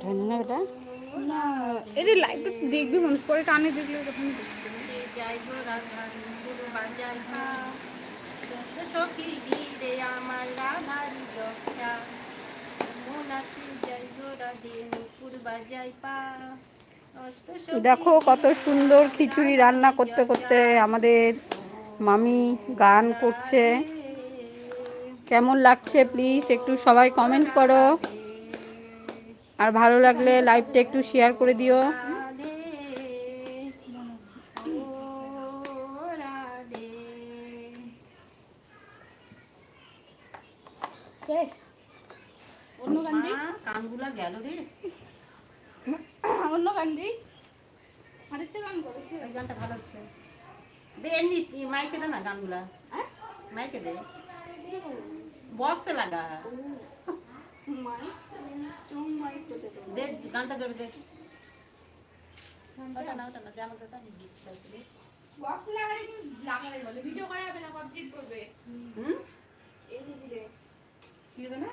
হয় না এটা না, এটা লাইভ দেখবি মানুষ পরে টানে দেখলে তখন আমার রাধারি রক্ষা মোনাকি যাই গো রাধে নুপুর বাজাই পা। দেখো কত সুন্দর খিচুড়ি রান্না করতে করতে আমাদের মামি গান করছে। কেমন লাগছে প্লিজ একটু সবাই কমেন্ট করো, আর ভালো লাগলে লাইভটা একটু শেয়ার করে দিও। অন্য গান দি, কানগুলা গেল রে। অন্য গান দি, আরেকটা গান করো। ওই গানটা ভালো হচ্ছে। দে এমনি মাইকে দে না গানগুলা, মাইকে দে, বক্সে লাগা দে গানটা জোরে দে। ওটা না যেমন তো আমি গিফট পাইছি। বক্স লাগালে লাগালে বলে ভিডিও করা হবে না, কমপ্লিট করবে। এই দিলে কি হবে না,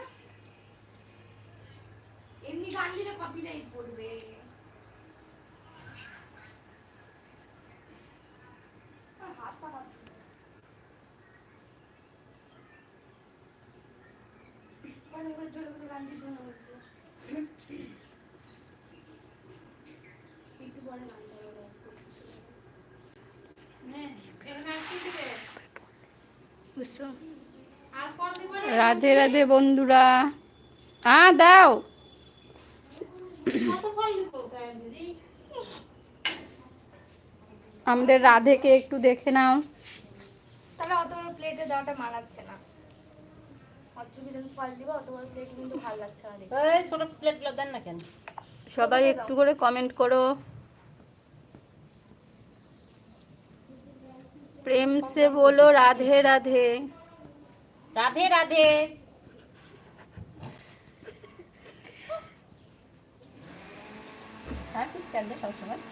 এমনি গান দিলে কপিরাইট পড়বে। হাত পা মানে ওর জোরে করে গান দিতে হবে। একটু পরে গান দেবো। নে এখানে আসতে দিবে বুঝছো। আর কল দিব না। রাধে রাধে বন্ধুরা, দাও কত ফল দিব তাই দিদি? আমাদের রাধেকে একটু দেখে নাও। তাহলে অত বড় প্লেটে দেওয়াটা মানাচ্ছে না। অচুকি যখন ফল দিব অত বড় প্লেটে কিন্তু ভালো লাগছে না দেখতে। এই ছোট প্লেটগুলো দেন না কেন? সবাই একটু করে কমেন্ট করো, প্রেম সে বলো রাধে রাধে। রাধে রাধে। হাসিস কেন রে সবসময়?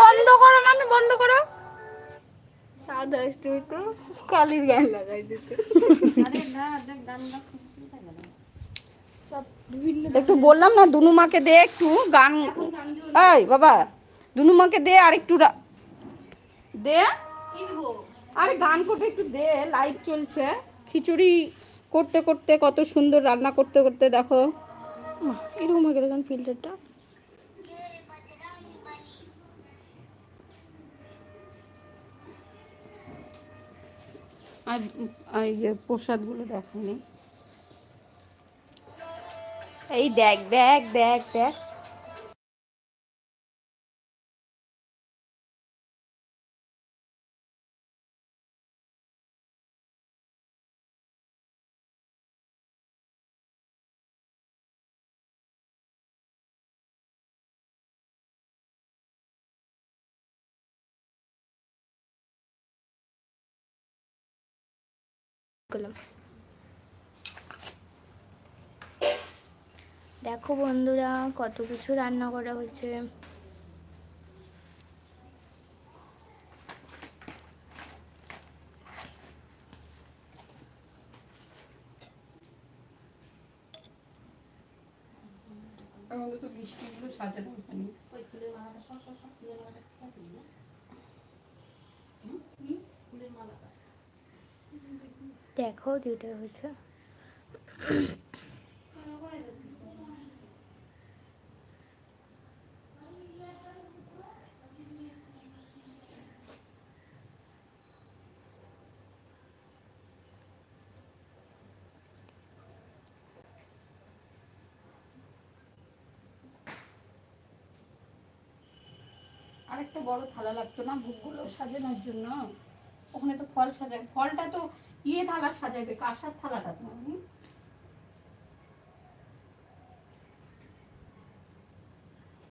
বন্ধ করো মামি, বন্ধ করো। রাধা স্টোরি তো কালির গান লাগাই দিছে। আরে না দেখ গান না সব বিভিন্ন একটু বললাম না দুনুমাকে দে একটু গান। এই বাবা দুনুমাকে দে আর একটু দে। কি দিব? আরে গান করতে একটু দে, লাইভ চলছে। খিচুড়ি করতে করতে কত সুন্দর রান্না করতে করতে দেখো এরকম হয়ে গেল গান ফিল্টারটা। আর প্রসাদগুলো দেখায়নি। এই দেখ দেখ দেখ দেখ দেখো বন্ধুরা কত কিছু রান্না করা হয়েছে। আমাদের তো মিষ্টিগুলো সাজানো হয়নি। ওই ফুলের মালাটা সব ফুলের মালাটা ঠিক আছে না? ফুলের মালাটা দেখো যেটা হয়েছে। আরেকটা বড় থালা লাগতো না ভোগগুলো সাজানোর জন্য? ওখানে তো ফল সাজাবে, ফলটা তো থালা সাজাবে, কাঁসার থালাটা তো